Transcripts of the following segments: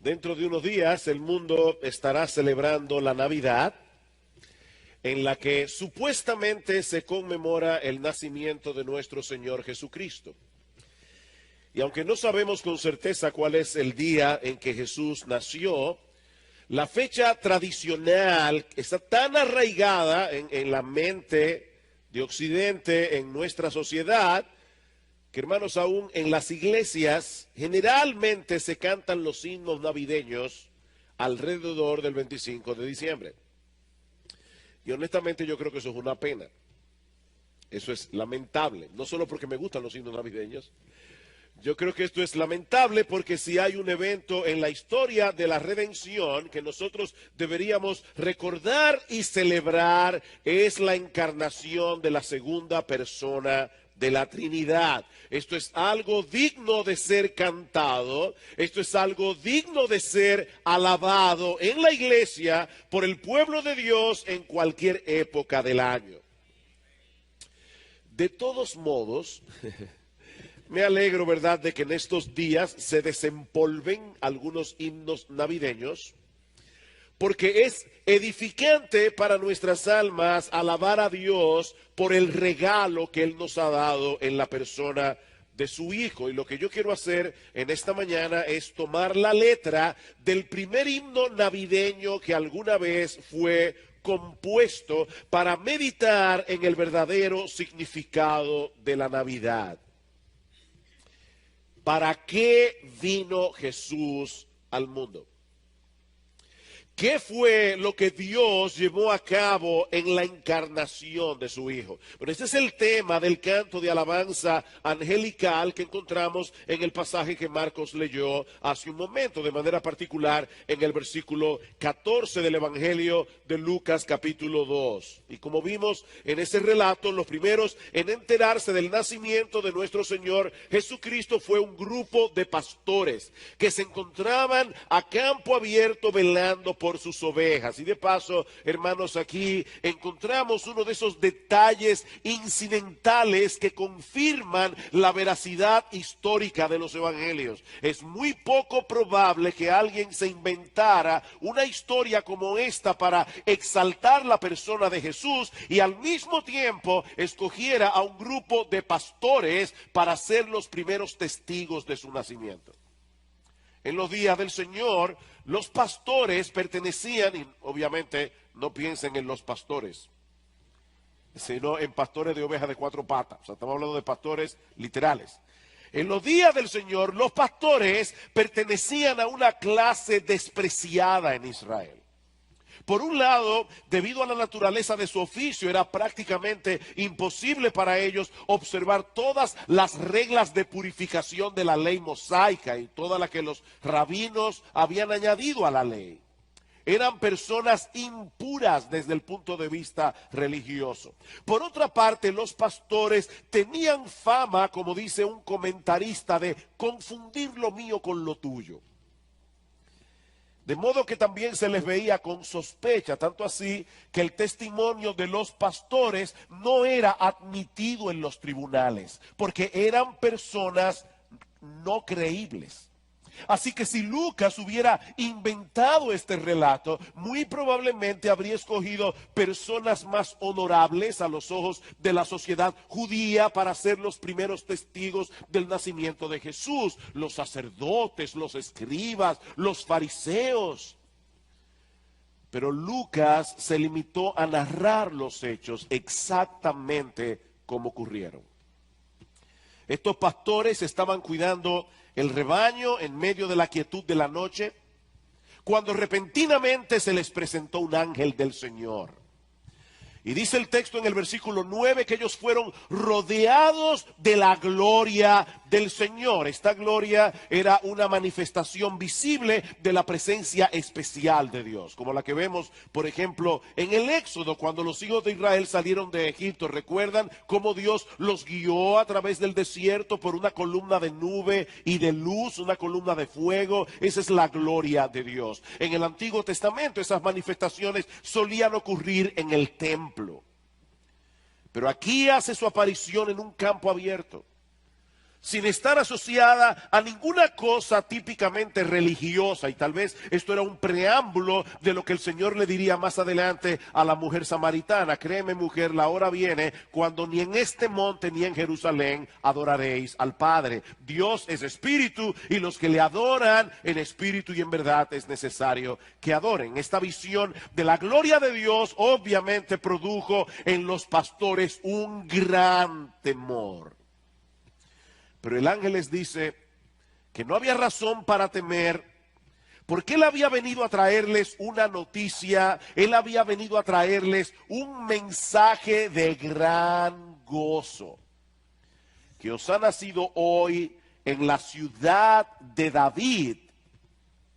Dentro de unos días el mundo estará celebrando la Navidad, en la que supuestamente se conmemora el nacimiento de nuestro Señor Jesucristo. Y aunque no sabemos con certeza cuál es el día en que Jesús nació, la fecha tradicional está tan arraigada en la mente de Occidente, en nuestra sociedad, que hermanos, aún en las iglesias generalmente se cantan los himnos navideños alrededor del 25 de diciembre. Y honestamente yo creo que eso es una pena. Eso es lamentable, no solo porque me gustan los himnos navideños. Yo creo que esto es lamentable porque si hay un evento en la historia de la redención que nosotros deberíamos recordar y celebrar, es la encarnación de la segunda persona de la Trinidad. Esto es algo digno de ser cantado, esto es algo digno de ser alabado en la iglesia por el pueblo de Dios en cualquier época del año. De todos modos, me alegro, ¿verdad?, de que en estos días se desempolven algunos himnos navideños, porque es edificante para nuestras almas alabar a Dios por el regalo que Él nos ha dado en la persona de su Hijo. Y lo que yo quiero hacer en esta mañana es tomar la letra del primer himno navideño que alguna vez fue compuesto para meditar en el verdadero significado de la Navidad. ¿Para qué vino Jesús al mundo? ¿Qué fue lo que Dios llevó a cabo en la encarnación de su Hijo? Bueno, este es el tema del canto de alabanza angelical que encontramos en el pasaje que Marcos leyó hace un momento, de manera particular en el versículo 14 del Evangelio de Lucas capítulo 2. Y como vimos en ese relato, los primeros en enterarse del nacimiento de nuestro Señor Jesucristo fue un grupo de pastores que se encontraban a campo abierto velando por sus ovejas. Y de paso, hermanos, aquí encontramos uno de esos detalles incidentales que confirman la veracidad histórica de los evangelios. Es muy poco probable que alguien se inventara una historia como esta para exaltar la persona de Jesús y al mismo tiempo escogiera a un grupo de pastores para ser los primeros testigos de su nacimiento. En los días del Señor, los pastores pertenecían, y obviamente no piensen en los pastores, sino en pastores de ovejas de cuatro patas. O sea, estamos hablando de pastores literales. En los días del Señor, los pastores pertenecían a una clase despreciada en Israel. Por un lado, debido a la naturaleza de su oficio, era prácticamente imposible para ellos observar todas las reglas de purificación de la ley mosaica y todas las que los rabinos habían añadido a la ley. Eran personas impuras desde el punto de vista religioso. Por otra parte, los pastores tenían fama, como dice un comentarista, de confundir lo mío con lo tuyo. De modo que también se les veía con sospecha, tanto así que el testimonio de los pastores no era admitido en los tribunales, porque eran personas no creíbles. Así que si Lucas hubiera inventado este relato, muy probablemente habría escogido personas más honorables a los ojos de la sociedad judía para ser los primeros testigos del nacimiento de Jesús, los sacerdotes, los escribas, los fariseos. Pero Lucas se limitó a narrar los hechos exactamente como ocurrieron. Estos pastores estaban cuidando el rebaño en medio de la quietud de la noche, cuando repentinamente se les presentó un ángel del Señor. Y dice el texto en el versículo 9 que ellos fueron rodeados de la gloria del Señor. Esta gloria era una manifestación visible de la presencia especial de Dios, como la que vemos, por ejemplo, en el Éxodo, cuando los hijos de Israel salieron de Egipto. ¿Recuerdan cómo Dios los guió a través del desierto por una columna de nube y de luz, una columna de fuego? Esa es la gloria de Dios. En el Antiguo Testamento esas manifestaciones solían ocurrir en el templo. Pero aquí hace su aparición en un campo abierto. sin estar asociada a ninguna cosa típicamente religiosa. Y tal vez esto era un preámbulo de lo que el Señor le diría más adelante a la mujer samaritana. Créeme, mujer, la hora viene cuando ni en este monte ni en Jerusalén adoraréis al Padre. Dios es espíritu y los que le adoran en espíritu y en verdad es necesario que adoren. Esta visión de la gloria de Dios obviamente produjo en los pastores un gran temor. Pero el ángel les dice que no había razón para temer, porque él había venido a traerles una noticia, él había venido a traerles un mensaje de gran gozo, que os ha nacido hoy en la ciudad de David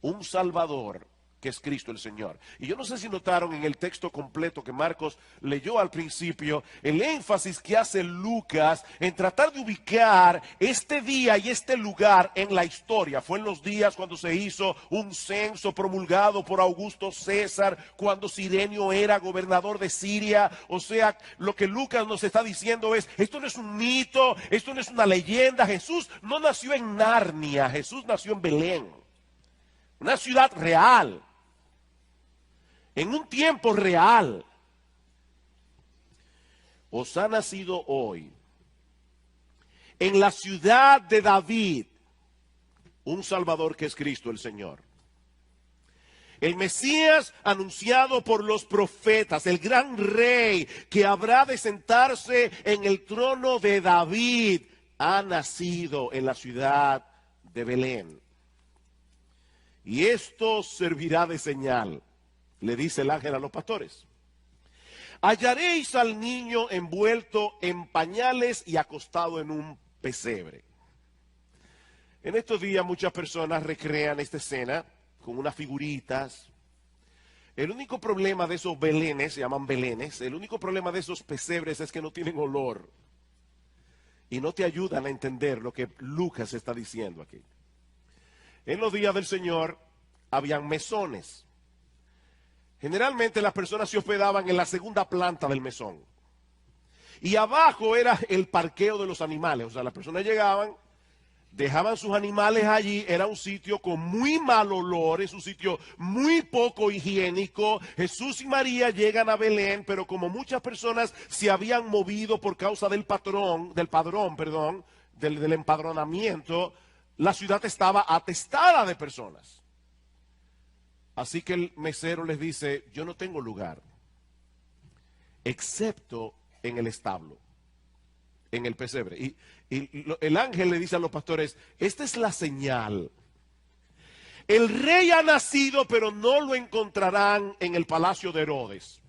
un Salvador, que es Cristo el Señor. Y yo no sé si notaron en el texto completo que Marcos leyó al principio, el énfasis que hace Lucas en tratar de ubicar este día y este lugar en la historia. Fue en los días cuando se hizo un censo promulgado por Augusto César, cuando Cirenio era gobernador de Siria. O sea, lo que Lucas nos está diciendo es, esto no es un mito, esto no es una leyenda. Jesús no nació en Narnia, Jesús nació en Belén, una ciudad real, en un tiempo real. Os ha nacido hoy en la ciudad de David un Salvador, que es Cristo el Señor. El Mesías anunciado por los profetas, el gran rey que habrá de sentarse en el trono de David, ha nacido en la ciudad de Belén. Y esto servirá de señal, le dice el ángel a los pastores. Hallaréis al niño envuelto en pañales y acostado en un pesebre. En estos días muchas personas recrean esta escena con unas figuritas. El único problema de esos belenes, se llaman belenes, el único problema de esos pesebres es que no tienen olor. Y no te ayudan a entender lo que Lucas está diciendo aquí. En los días del Señor habían mesones. Generalmente las personas se hospedaban en la segunda planta del mesón. Y abajo era el parqueo de los animales. O sea, las personas llegaban, dejaban sus animales allí. Era un sitio con muy mal olor, es un sitio muy poco higiénico. Jesús y María llegan a Belén, pero como muchas personas se habían movido por causa del del empadronamiento, la ciudad estaba atestada de personas. Así que el mesero les dice, yo no tengo lugar, excepto en el establo, en el pesebre. Y el ángel le dice a los pastores, esta es la señal. El rey ha nacido, pero no lo encontrarán en el palacio de Herodes.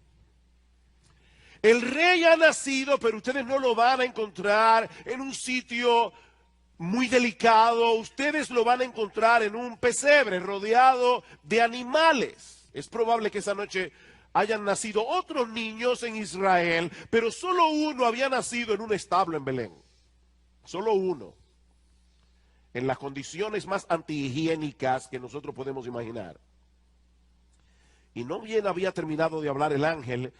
El rey ha nacido, pero ustedes no lo van a encontrar en un sitio muy delicado. Ustedes lo van a encontrar en un pesebre rodeado de animales. Es probable que esa noche hayan nacido otros niños en Israel, pero solo uno había nacido en un establo en Belén. Solo uno. En las condiciones más antihigiénicas que nosotros podemos imaginar. Y no bien había terminado de hablar el ángel,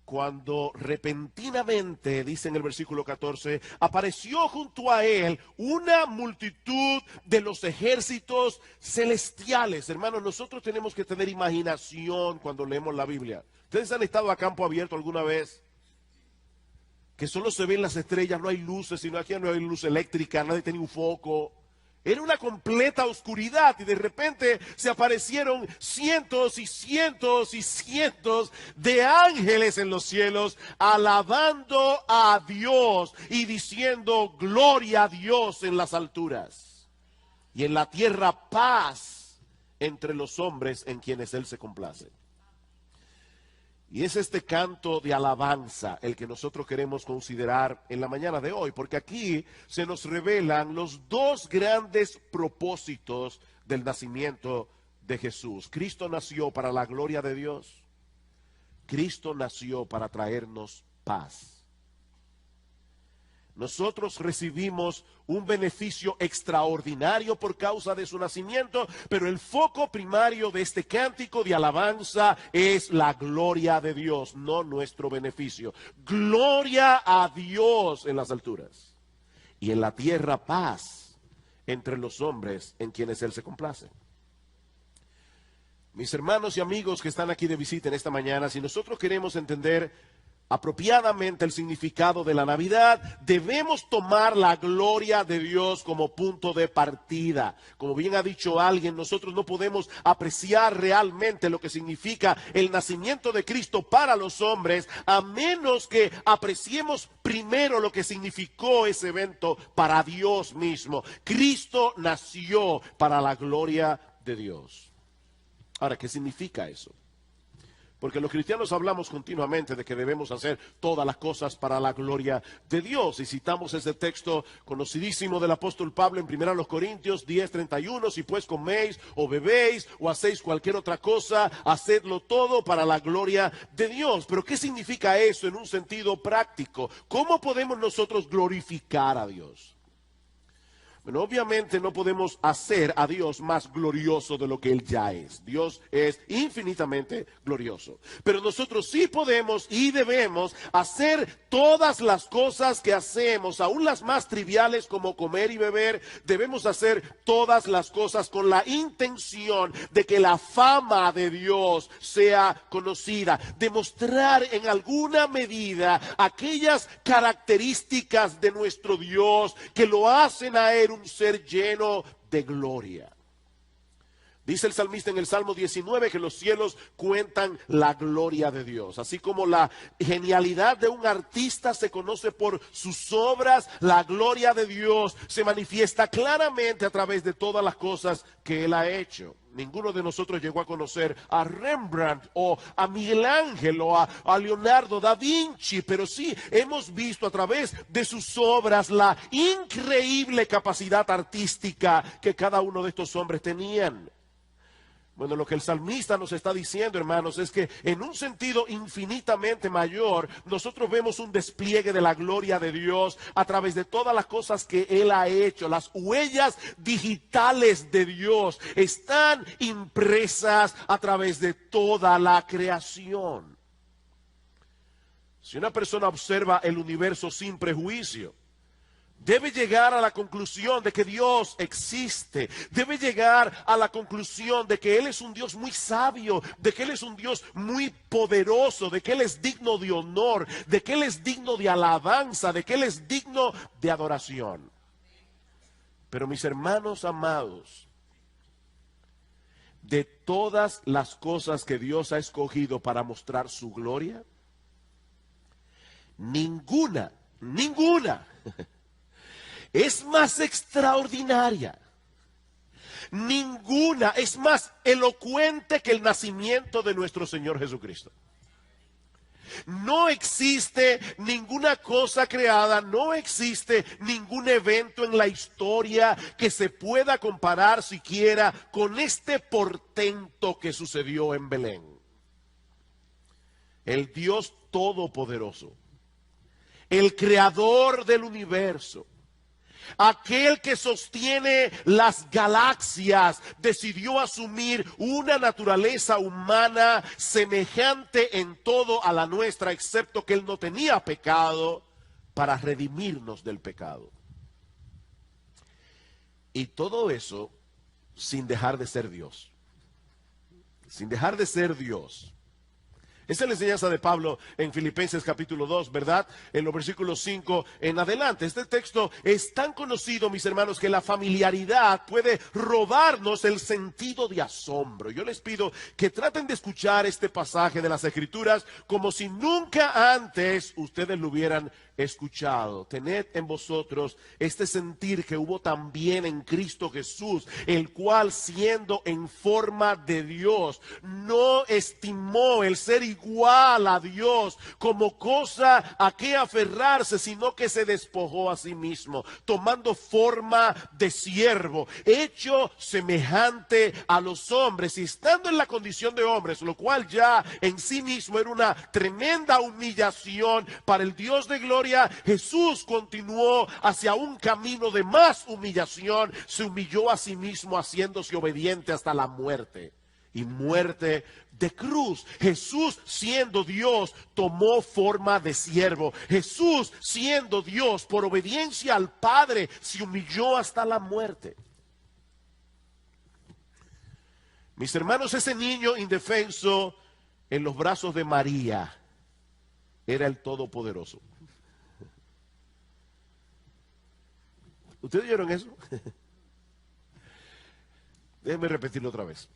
cuando repentinamente, dice en el versículo 14, apareció junto a él una multitud de los ejércitos celestiales. Hermanos, nosotros tenemos que tener imaginación cuando leemos la Biblia. ¿Ustedes han estado a campo abierto alguna vez? Que solo se ven las estrellas, no hay luces, sino aquí no hay luz eléctrica, nadie tiene un foco. Era una completa oscuridad y de repente se aparecieron cientos y cientos y cientos de ángeles en los cielos alabando a Dios y diciendo gloria a Dios en las alturas y en la tierra paz entre los hombres en quienes Él se complace. Y es este canto de alabanza el que nosotros queremos considerar en la mañana de hoy, porque aquí se nos revelan los dos grandes propósitos del nacimiento de Jesús. Cristo nació para la gloria de Dios. Cristo nació para traernos paz. Nosotros recibimos un beneficio extraordinario por causa de su nacimiento, pero el foco primario de este cántico de alabanza es la gloria de Dios, no nuestro beneficio. Gloria a Dios en las alturas y en la tierra paz entre los hombres en quienes Él se complace. Mis hermanos y amigos que están aquí de visita en esta mañana, si nosotros queremos entender apropiadamente el significado de la Navidad, debemos tomar la gloria de Dios como punto de partida. Como bien ha dicho alguien, nosotros no podemos apreciar realmente lo que significa el nacimiento de Cristo para los hombres, a menos que apreciemos primero lo que significó ese evento para Dios mismo. Cristo nació para la gloria de Dios. Ahora, ¿qué significa eso? Porque los cristianos hablamos continuamente de que debemos hacer todas las cosas para la gloria de Dios. Y citamos ese texto conocidísimo del apóstol Pablo en 1 Corintios 10:31. Si pues coméis o bebéis o hacéis cualquier otra cosa, hacedlo todo para la gloria de Dios. Pero ¿qué significa eso en un sentido práctico? ¿Cómo podemos nosotros glorificar a Dios? Bueno, obviamente no podemos hacer a Dios más glorioso de lo que Él ya es. Dios es infinitamente glorioso. Pero nosotros sí podemos y debemos hacer todas las cosas que hacemos, aún las más triviales como comer y beber. Debemos hacer todas las cosas con la intención de que la fama de Dios sea conocida. Demostrar en alguna medida aquellas características de nuestro Dios que lo hacen a Él un ser lleno de gloria. Dice el salmista en el Salmo 19 que los cielos cuentan la gloria de Dios. Así como la genialidad de un artista se conoce por sus obras, la gloria de Dios se manifiesta claramente a través de todas las cosas que Él ha hecho. Ninguno de nosotros llegó a conocer a Rembrandt o a Miguel Ángel o a Leonardo da Vinci, pero sí hemos visto a través de sus obras la increíble capacidad artística que cada uno de estos hombres tenían. Bueno, lo que el salmista nos está diciendo, hermanos, es que en un sentido infinitamente mayor, nosotros vemos un despliegue de la gloria de Dios a través de todas las cosas que Él ha hecho. Las huellas digitales de Dios están impresas a través de toda la creación. Si una persona observa el universo sin prejuicio, debe llegar a la conclusión de que Dios existe. Debe llegar a la conclusión de que Él es un Dios muy sabio, de que Él es un Dios muy poderoso, de que Él es digno de honor, de que Él es digno de alabanza, de que Él es digno de adoración. Pero mis hermanos amados, de todas las cosas que Dios ha escogido para mostrar su gloria, ninguna es más extraordinaria. Ninguna es más elocuente que el nacimiento de nuestro Señor Jesucristo. No existe ninguna cosa creada, no existe ningún evento en la historia que se pueda comparar siquiera con este portento que sucedió en Belén. El Dios Todopoderoso, el Creador del universo, aquel que sostiene las galaxias, decidió asumir una naturaleza humana semejante en todo a la nuestra, excepto que Él no tenía pecado, para redimirnos del pecado. Y todo eso sin dejar de ser Dios. Sin dejar de ser Dios. Esa es la enseñanza de Pablo en Filipenses capítulo 2, ¿verdad? En los versículos 5 en adelante. Este texto es tan conocido, mis hermanos, que la familiaridad puede robarnos el sentido de asombro. Yo les pido que traten de escuchar este pasaje de las Escrituras como si nunca antes ustedes lo hubieran escuchado. Tened en vosotros este sentir que hubo también en Cristo Jesús, el cual, siendo en forma de Dios, no estimó el ser igual a Dios como cosa a que aferrarse, sino que se despojó a sí mismo, tomando forma de siervo, hecho semejante a los hombres, y estando en la condición de hombres, lo cual ya en sí mismo era una tremenda humillación para el Dios de gloria. Jesús continuó hacia un camino de más humillación, se humilló a sí mismo haciéndose obediente hasta la muerte y muerte de cruz. Jesús, siendo Dios, tomó forma de siervo. Jesús, siendo Dios, por obediencia al Padre, se humilló hasta la muerte. Mis hermanos, ese niño indefenso en los brazos de María era el Todopoderoso. ¿Ustedes oyeron eso? Déjenme repetirlo otra vez.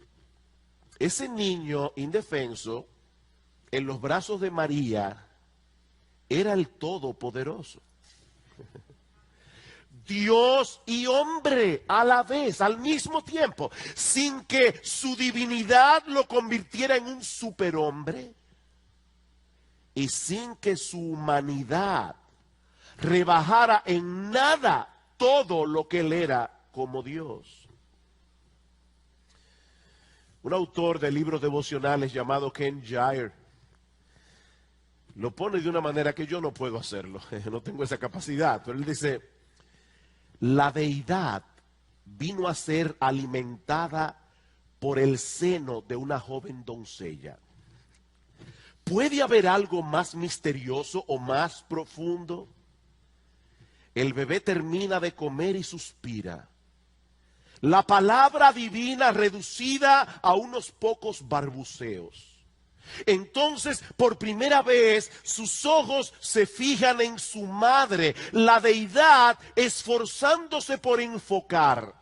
Ese niño indefenso en los brazos de María era el Todopoderoso. Dios y hombre a la vez, al mismo tiempo, sin que su divinidad lo convirtiera en un superhombre y sin que su humanidad rebajara en nada todo lo que él era como Dios. Un autor de libros devocionales llamado Ken Gire lo pone de una manera que yo no puedo hacerlo, no tengo esa capacidad, pero él dice: la deidad vino a ser alimentada por el seno de una joven doncella. ¿Puede haber algo más misterioso o más profundo? El bebé termina de comer y suspira. La palabra divina reducida a unos pocos balbuceos. Entonces, por primera vez, sus ojos se fijan en su madre, la deidad esforzándose por enfocar.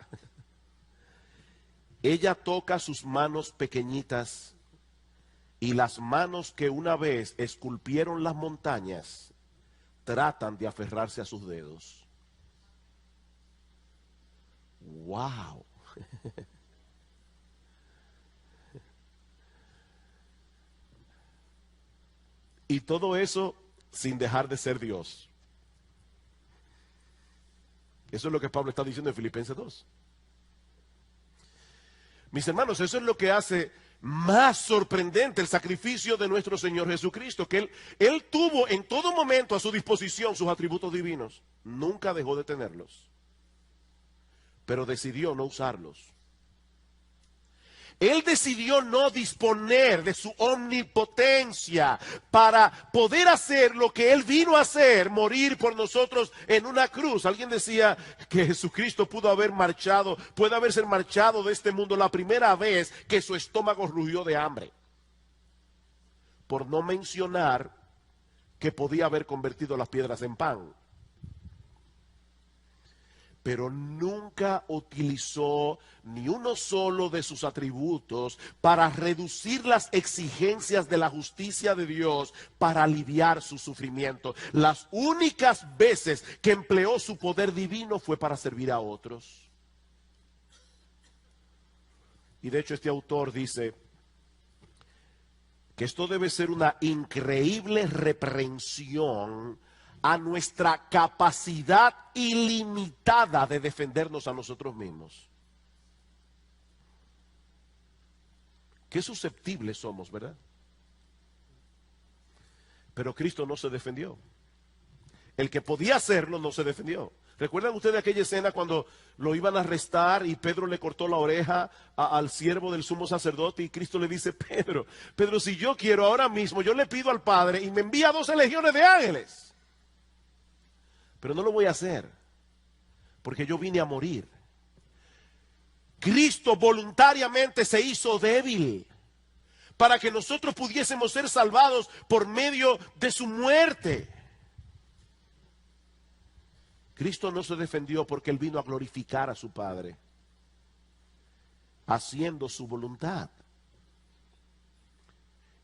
Ella toca sus manos pequeñitas y las manos que una vez esculpieron las montañas tratan de aferrarse a sus dedos. ¡Wow! Y todo eso sin dejar de ser Dios. Eso es lo que Pablo está diciendo en Filipenses 2. Mis hermanos, eso es lo que hace más sorprendente el sacrificio de nuestro Señor Jesucristo, que Él tuvo en todo momento a su disposición sus atributos divinos. Nunca dejó de tenerlos, pero decidió no usarlos. Él decidió no disponer de su omnipotencia para poder hacer lo que Él vino a hacer, morir por nosotros en una cruz. Alguien decía que Jesucristo puede haberse marchado de este mundo la primera vez que su estómago rugió de hambre. Por no mencionar que podía haber convertido las piedras en pan. Pero nunca utilizó ni uno solo de sus atributos para reducir las exigencias de la justicia de Dios para aliviar su sufrimiento. Las únicas veces que empleó su poder divino fue para servir a otros. Y de hecho este autor dice que esto debe ser una increíble reprensión a nuestra capacidad ilimitada de defendernos a nosotros mismos. Qué susceptibles somos, ¿verdad? Pero Cristo no se defendió. El que podía hacerlo no se defendió. ¿Recuerdan ustedes aquella escena cuando lo iban a arrestar y Pedro le cortó la oreja al siervo del sumo sacerdote y Cristo le dice: Pedro, si yo quiero ahora mismo, yo le pido al Padre y me envía 12 legiones de ángeles. Pero no lo voy a hacer, porque yo vine a morir. Cristo voluntariamente se hizo débil para que nosotros pudiésemos ser salvados por medio de su muerte. Cristo no se defendió porque Él vino a glorificar a su Padre, haciendo su voluntad.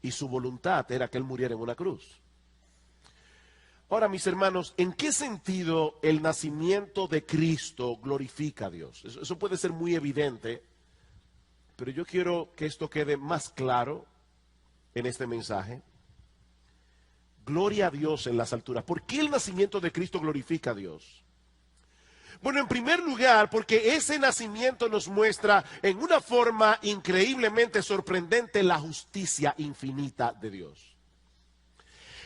Y su voluntad era que Él muriera en una cruz. Ahora, mis hermanos, ¿en qué sentido el nacimiento de Cristo glorifica a Dios? Eso puede ser muy evidente, pero yo quiero que esto quede más claro en este mensaje. Gloria a Dios en las alturas. ¿Por qué el nacimiento de Cristo glorifica a Dios? Bueno, en primer lugar, porque ese nacimiento nos muestra en una forma increíblemente sorprendente la justicia infinita de Dios.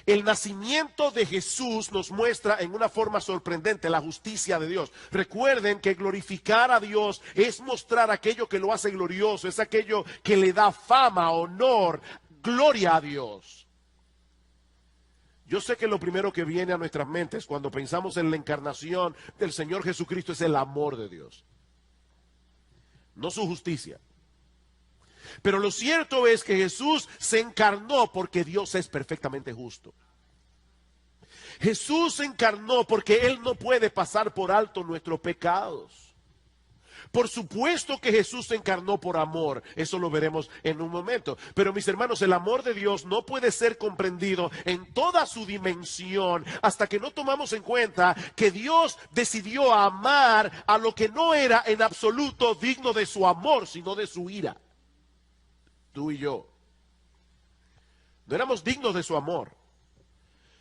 El nacimiento de Jesús nos muestra en una forma sorprendente la justicia de Dios. Recuerden que glorificar a Dios es mostrar aquello que lo hace glorioso, es aquello que le da fama, honor, gloria a Dios. Yo sé que lo primero que viene a nuestras mentes cuando pensamos en la encarnación del Señor Jesucristo es el amor de Dios, no su justicia. Pero lo cierto es que Jesús se encarnó porque Dios es perfectamente justo. Jesús se encarnó porque Él no puede pasar por alto nuestros pecados. Por supuesto que Jesús se encarnó por amor, eso lo veremos en un momento. Pero mis hermanos, el amor de Dios no puede ser comprendido en toda su dimensión hasta que no tomamos en cuenta que Dios decidió amar a lo que no era en absoluto digno de su amor, sino de su ira. Tú y yo no éramos dignos de su amor.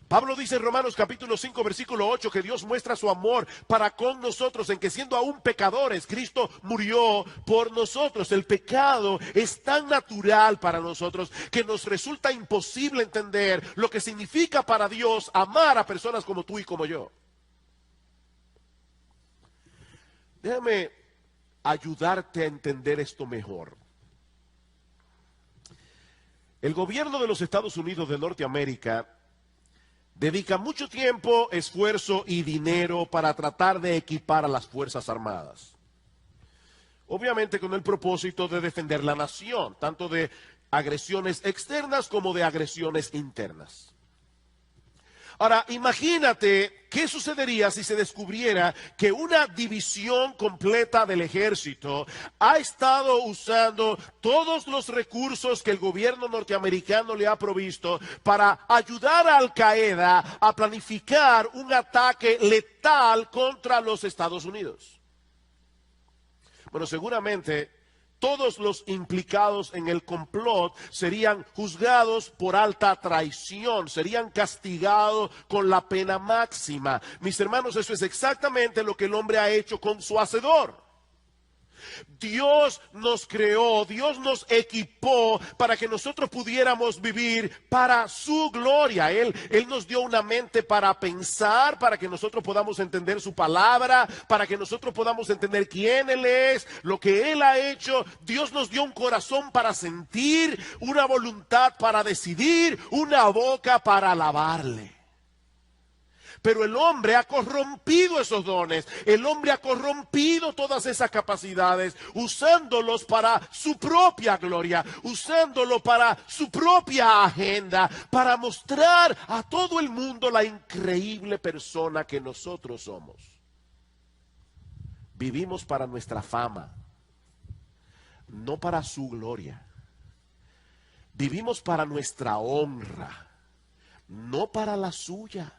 Pablo dice en Romanos capítulo 5 versículo 8 que Dios muestra su amor para con nosotros en que siendo aún pecadores, Cristo murió por nosotros. El pecado es tan natural para nosotros que nos resulta imposible entender lo que significa para Dios amar a personas como tú y como yo. Déjame ayudarte a entender esto mejor. El gobierno de los Estados Unidos de Norteamérica dedica mucho tiempo, esfuerzo y dinero para tratar de equipar a las Fuerzas Armadas. Obviamente con el propósito de defender la nación, tanto de agresiones externas como de agresiones internas. Ahora, imagínate qué sucedería si se descubriera que una división completa del ejército ha estado usando todos los recursos que el gobierno norteamericano le ha provisto para ayudar a Al Qaeda a planificar un ataque letal contra los Estados Unidos. Bueno, seguramente todos los implicados en el complot serían juzgados por alta traición, serían castigados con la pena máxima. Mis hermanos, eso es exactamente lo que el hombre ha hecho con su hacedor. Dios nos creó, Dios nos equipó para que nosotros pudiéramos vivir para su gloria. Él nos dio una mente para pensar, para que nosotros podamos entender su palabra, para que nosotros podamos entender quién Él es, lo que Él ha hecho. Dios nos dio un corazón para sentir, una voluntad para decidir, una boca para alabarle. Pero el hombre ha corrompido esos dones, el hombre ha corrompido todas esas capacidades, usándolos para su propia gloria, usándolo para su propia agenda, para mostrar a todo el mundo la increíble persona que nosotros somos. Vivimos para nuestra fama, no para su gloria. Vivimos para nuestra honra, no para la suya.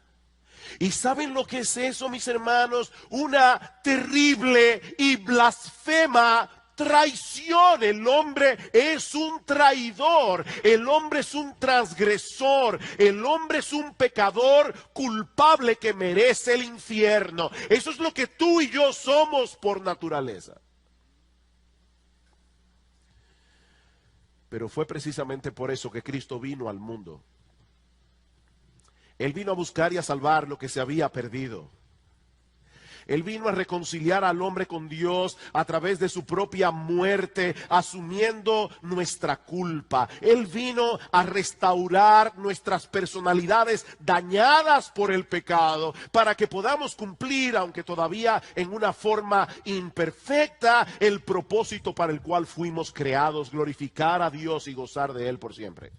¿Y saben lo que es eso, mis hermanos? Una terrible y blasfema traición. El hombre es un traidor, el hombre es un transgresor, el hombre es un pecador culpable que merece el infierno. Eso es lo que tú y yo somos por naturaleza. Pero fue precisamente por eso que Cristo vino al mundo. Él vino a buscar y a salvar lo que se había perdido. Él vino a reconciliar al hombre con Dios a través de su propia muerte, asumiendo nuestra culpa. Él vino a restaurar nuestras personalidades dañadas por el pecado, para que podamos cumplir, aunque todavía en una forma imperfecta, el propósito para el cual fuimos creados, glorificar a Dios y gozar de Él por siempre.